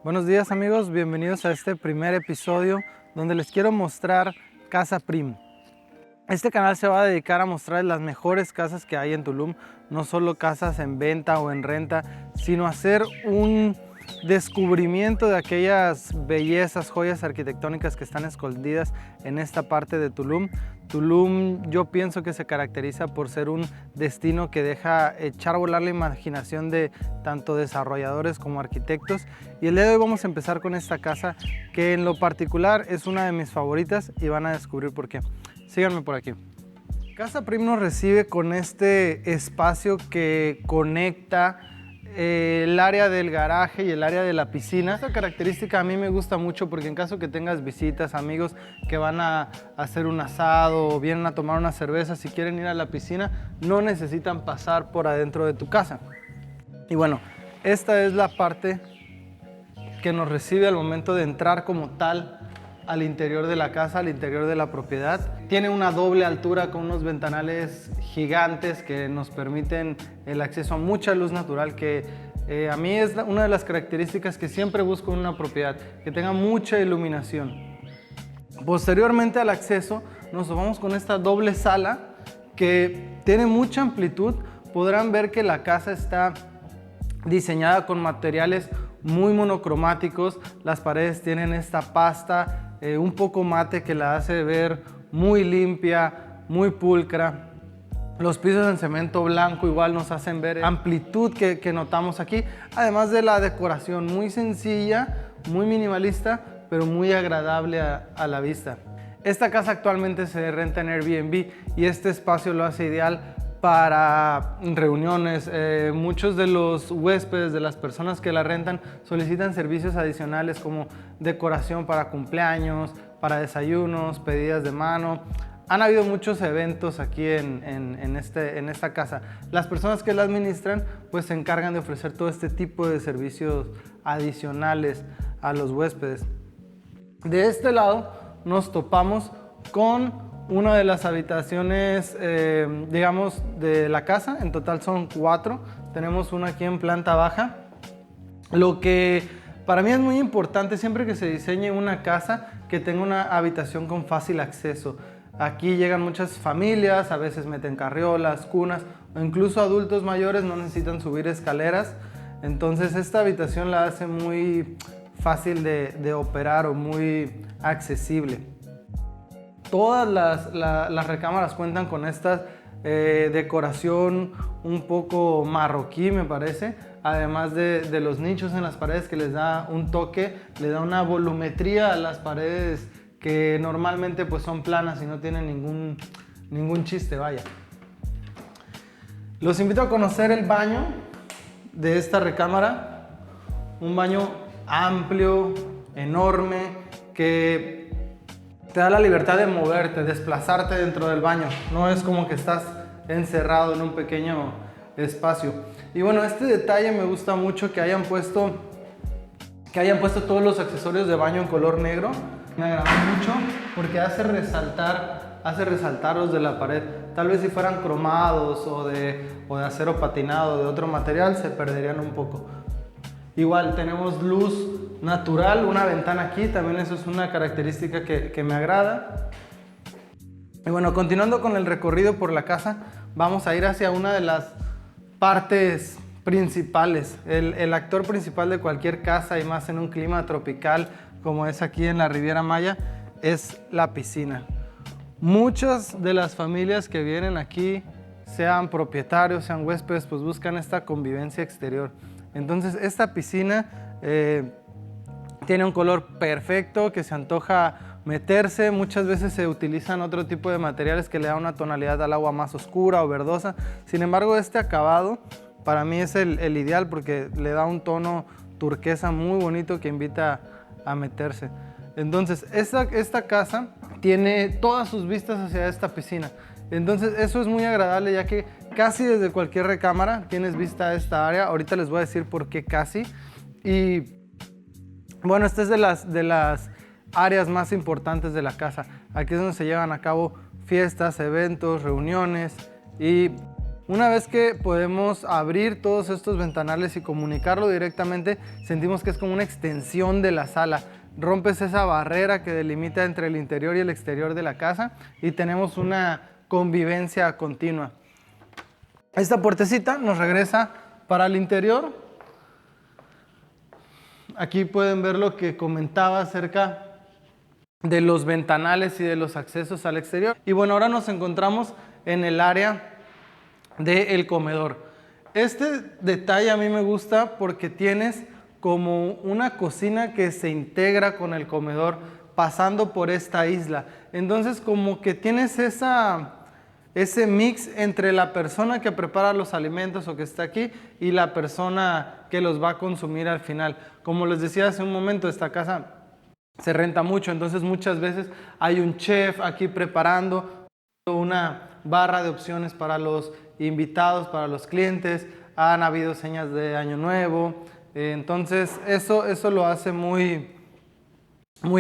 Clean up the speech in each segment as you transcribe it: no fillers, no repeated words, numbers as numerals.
Buenos días amigos, bienvenidos a este primer episodio donde les quiero mostrar Casa Primo. Este canal se va a dedicar a mostrar las mejores casas que hay en Tulum, no solo casas en venta o en renta, sino hacer un descubrimiento de aquellas bellezas, joyas arquitectónicas que están escondidas en esta parte de Tulum. Tulum yo pienso que se caracteriza por ser un destino que deja echar a volar la imaginación de tanto desarrolladores como arquitectos, y el día de hoy vamos a empezar con esta casa que en lo particular es una de mis favoritas y van a descubrir por qué. Síganme por aquí. Casa Prim nos recibe con este espacio que conecta el área del garaje y el área de la piscina. Esta característica a mí me gusta mucho porque en caso que tengas visitas, amigos que van a hacer un asado o vienen a tomar una cerveza, si quieren ir a la piscina, no necesitan pasar por adentro de tu casa. Y bueno, esta es la parte que nos recibe al momento de entrar como tal al interior de la casa, al interior de la propiedad. Tiene una doble altura con unos ventanales gigantes que nos permiten el acceso a mucha luz natural, que a mí es una de las características que siempre busco en una propiedad, que tenga mucha iluminación. Posteriormente al acceso nos vamos con esta doble sala que tiene mucha amplitud. Podrán ver que la casa está diseñada con materiales muy monocromáticos. Las paredes tienen esta pasta un poco mate que la hace ver muy limpia, muy pulcra. Los pisos en cemento blanco igual nos hacen ver amplitud que notamos aquí, además de la decoración muy sencilla, muy minimalista, pero muy agradable a la vista. Esta casa actualmente se renta en Airbnb y este espacio lo hace ideal para reuniones. Muchos de los huéspedes, de las personas que la rentan, solicitan servicios adicionales como decoración para cumpleaños, para desayunos, pedidas de mano. Han habido muchos eventos aquí en esta casa. Las personas que la administran pues se encargan de ofrecer todo este tipo de servicios adicionales a los huéspedes. De este lado nos topamos con una de las habitaciones, digamos, de la casa. En total son 4. Tenemos una aquí en planta baja. Lo que para mí es muy importante siempre que se diseñe una casa, que tenga una habitación con fácil acceso. Aquí llegan muchas familias, a veces meten carriolas, cunas, o incluso adultos mayores no necesitan subir escaleras. Entonces esta habitación la hace muy fácil de operar o muy accesible. Todas las recámaras cuentan con esta decoración un poco marroquí, me parece, además de los nichos en las paredes que les da un toque, le da una volumetría a las paredes que normalmente pues son planas y no tienen ningún chiste, vaya. Los invito a conocer el baño de esta recámara, un baño amplio, enorme, que te da la libertad de moverte, desplazarte dentro del baño. No es como que estás encerrado en un pequeño espacio. Y bueno, este detalle me gusta mucho, que hayan puesto todos los accesorios de baño en color negro. Me agradó mucho porque hace resaltar los de la pared. Tal vez si fueran cromados o de acero patinado, de otro material, se perderían un poco. Igual tenemos luz natural, una ventana aquí, también eso es una característica que me agrada. Y bueno, continuando con el recorrido por la casa, vamos a ir hacia una de las partes principales. El actor principal de cualquier casa, y más en un clima tropical como es aquí en la Riviera Maya, es la piscina. Muchas de las familias que vienen aquí, sean propietarios, sean huéspedes, pues buscan esta convivencia exterior. Entonces esta piscina tiene un color perfecto que se antoja meterse. Muchas veces se utilizan otro tipo de materiales que le dan una tonalidad al agua más oscura o verdosa. Sin embargo, este acabado para mí es el ideal porque le da un tono turquesa muy bonito que invita a meterse. Entonces esta casa tiene todas sus vistas hacia esta piscina. Entonces eso es muy agradable, ya que casi desde cualquier recámara tienes vista a esta área. Ahorita les voy a decir por qué casi. Y bueno, esta es de las áreas más importantes de la casa. Aquí es donde se llevan a cabo fiestas, eventos, reuniones, y Una vez que podemos abrir todos estos ventanales y comunicarlo directamente, sentimos que es como una extensión de la sala. Rompes esa barrera que delimita entre el interior y el exterior de la casa y tenemos una convivencia continua. Esta puertecita nos regresa para el interior. Aquí pueden ver lo que comentaba acerca de los ventanales y de los accesos al exterior. Y bueno, ahora nos encontramos en el área del comedor. Este detalle a mí me gusta porque tienes como una cocina que se integra con el comedor pasando por esta isla. Entonces como que tienes ese mix entre la persona que prepara los alimentos o que está aquí y la persona que los va a consumir al final. Como les decía hace un momento, esta casa se renta mucho, entonces muchas veces hay un chef aquí preparando una barra de opciones para los invitados, para los clientes. Han habido cenas de Año Nuevo, entonces eso lo hace muy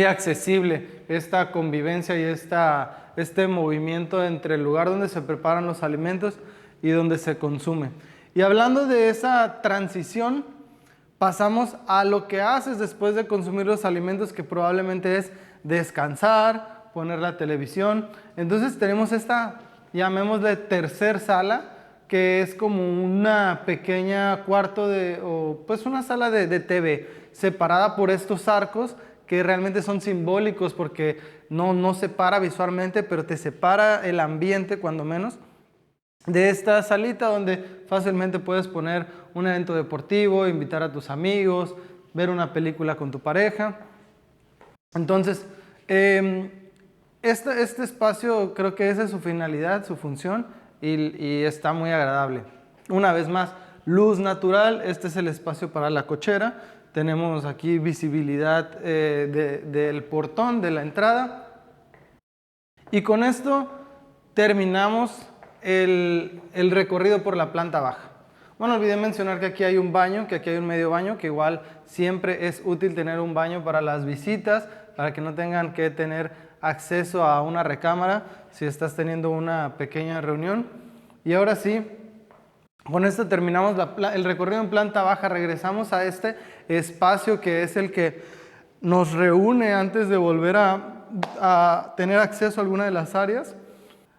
accesible, esta convivencia y este movimiento entre el lugar donde se preparan los alimentos y donde se consume. Y hablando de esa transición, pasamos a lo que haces después de consumir los alimentos, que probablemente es descansar, poner la televisión. Entonces tenemos esta, llamémosle tercer sala, que es como una pequeña cuarto o pues una sala de TV, separada por estos arcos que realmente son simbólicos porque no separa visualmente, pero te separa el ambiente cuando menos de esta salita donde fácilmente puedes poner un evento deportivo, invitar a tus amigos, ver una película con tu pareja. Entonces, este espacio creo que esa es su finalidad, su función y está muy agradable. Una vez más, luz natural, este es el espacio para la cochera. Tenemos aquí visibilidad del portón, de la entrada. Y con esto terminamos el recorrido por la planta baja. Bueno, olvidé mencionar que aquí hay un baño, que aquí hay un medio baño, que igual siempre es útil tener un baño para las visitas, para que no tengan que tener acceso a una recámara si estás teniendo una pequeña reunión. Y ahora sí, con esto terminamos el recorrido en planta baja. Regresamos a este espacio que es el que nos reúne antes de volver a tener acceso a alguna de las áreas.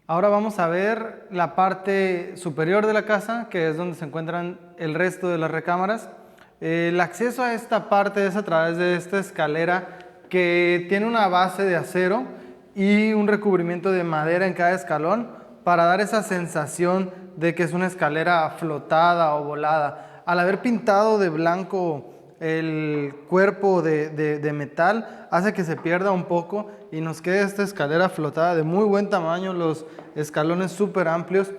Ahora vamos a ver la parte superior de la casa, que es donde se encuentran el resto de las recámaras. El acceso a esta parte es a través de esta escalera que tiene una base de acero y un recubrimiento de madera en cada escalón para dar esa sensación de que es una escalera flotada o volada. Al haber pintado de blanco el cuerpo de metal, hace que se pierda un poco y nos quede esta escalera flotada de muy buen tamaño, los escalones súper amplios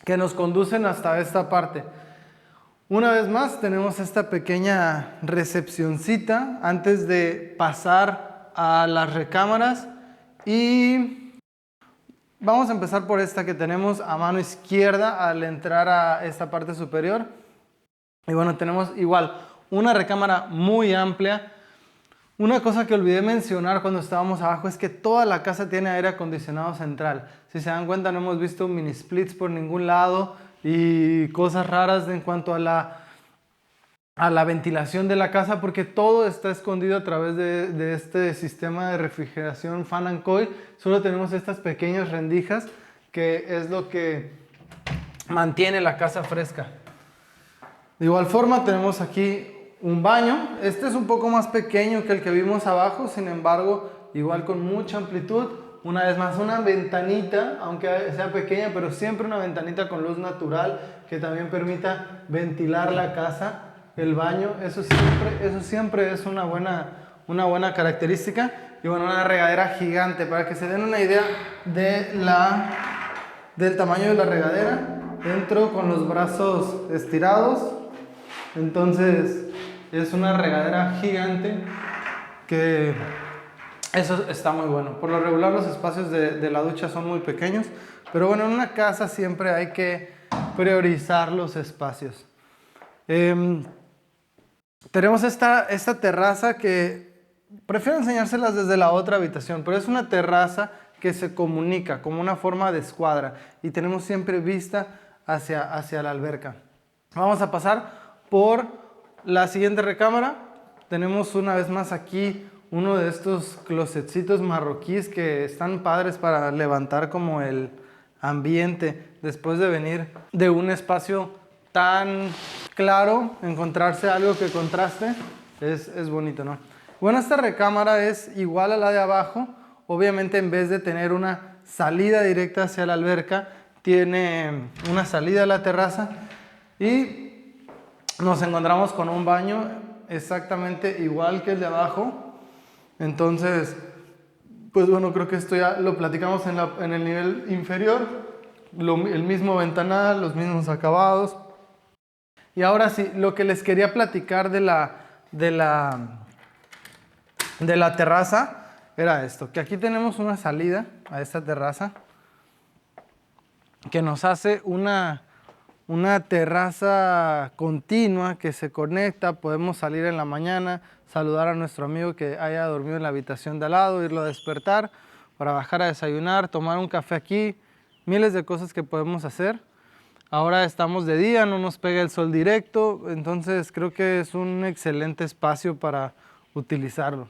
que nos conducen hasta esta parte. Una vez más tenemos esta pequeña recepcioncita antes de pasar a las recámaras y vamos a empezar por esta que tenemos a mano izquierda al entrar a esta parte superior. Y bueno, tenemos igual una recámara muy amplia. Una cosa que olvidé mencionar cuando estábamos abajo es que toda la casa tiene aire acondicionado central. Si se dan cuenta, no hemos visto mini splits por ningún lado y cosas raras en cuanto a la ventilación de la casa, porque todo está escondido a través de este sistema de refrigeración fan and coil. Solo tenemos estas pequeñas rendijas que es lo que mantiene la casa fresca. De igual forma tenemos aquí un baño. Este es un poco más pequeño que el que vimos abajo, sin embargo igual con mucha amplitud. Una vez más, una ventanita, aunque sea pequeña, pero siempre una ventanita con luz natural que también permita ventilar la casa. El baño, eso siempre es una buena característica. Y bueno, una regadera gigante, para que se den una idea del tamaño de la regadera. Entro con los brazos estirados, entonces es una regadera gigante que eso está muy bueno. Por lo regular los espacios de la ducha son muy pequeños, pero bueno, en una casa siempre hay que priorizar los espacios. Tenemos esta terraza que prefiero enseñárselas desde la otra habitación, pero es una terraza que se comunica como una forma de escuadra y tenemos siempre vista hacia la alberca. Vamos a pasar por la siguiente recámara. Tenemos una vez más aquí uno de estos closetcitos marroquíes que están padres para levantar como el ambiente después de venir de un espacio tan claro. Encontrarse algo que contraste es bonito, ¿no? Bueno, esta recámara es igual a la de abajo. Obviamente, en vez de tener una salida directa hacia la alberca, tiene una salida a la terraza y nos encontramos con un baño exactamente igual que el de abajo. Entonces, pues bueno, creo que esto ya lo platicamos en el nivel inferior. El mismo ventanal, los mismos acabados. Y ahora sí, lo que les quería platicar de la terraza era esto, que aquí tenemos una salida a esta terraza que nos hace una terraza continua que se conecta. Podemos salir en la mañana, saludar a nuestro amigo que haya dormido en la habitación de al lado, irlo a despertar para bajar a desayunar, tomar un café aquí, miles de cosas que podemos hacer. Ahora estamos de día, no nos pega el sol directo, entonces creo que es un excelente espacio para utilizarlo.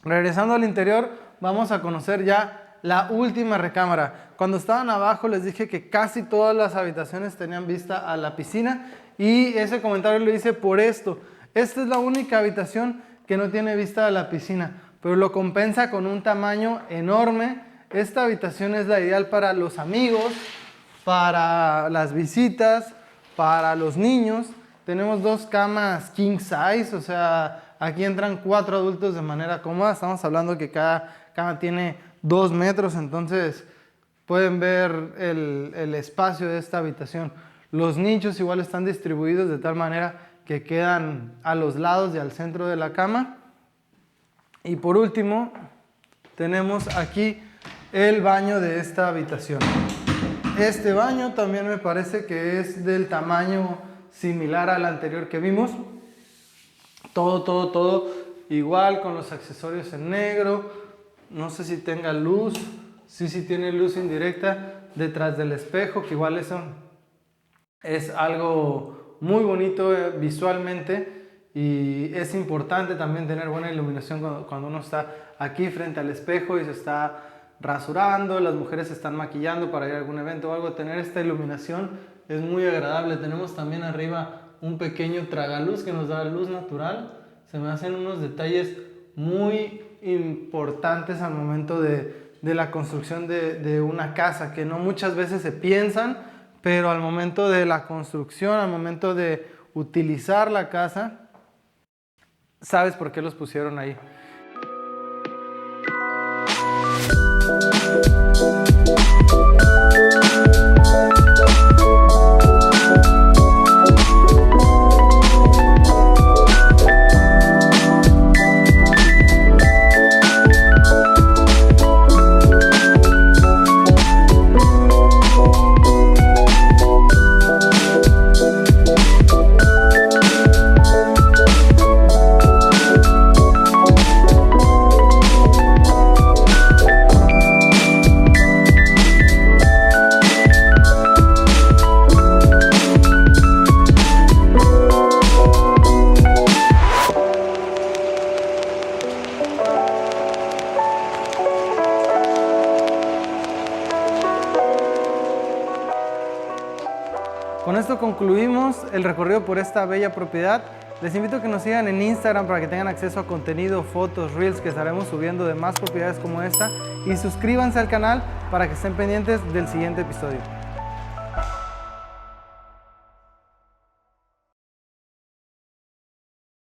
Regresando al interior, vamos a conocer ya la última recámara. Cuando estaban abajo les dije que casi todas las habitaciones tenían vista a la piscina y ese comentario lo hice por esto. Esta es la única habitación que no tiene vista a la piscina, pero lo compensa con un tamaño enorme. Esta habitación es la ideal para los amigos, para las visitas, para los niños. Tenemos 2 camas king size, o sea, aquí entran 4 adultos de manera cómoda. Estamos hablando que cada cama tiene 2 metros, entonces pueden ver el espacio de esta habitación. Los nichos igual están distribuidos de tal manera que quedan a los lados y al centro de la cama. Y por último, tenemos aquí el baño de esta habitación. Este baño también me parece que es del tamaño similar al anterior que vimos. Todo igual, con los accesorios en negro. No sé si tenga luz. Sí tiene luz indirecta detrás del espejo, que igual eso es algo muy bonito visualmente, y es importante también tener buena iluminación cuando uno está aquí frente al espejo y se está rasurando, las mujeres se están maquillando para ir a algún evento o algo. Tener esta iluminación es muy agradable. Tenemos también arriba un pequeño tragaluz que nos da luz natural. Se me hacen unos detalles muy importantes al momento de la construcción de una casa, que no muchas veces se piensan, pero al momento de la construcción, al momento de utilizar la casa, sabes por qué los pusieron ahí. Con esto concluimos el recorrido por esta bella propiedad. Les invito a que nos sigan en Instagram para que tengan acceso a contenido, fotos, reels que estaremos subiendo de más propiedades como esta, y suscríbanse al canal para que estén pendientes del siguiente episodio.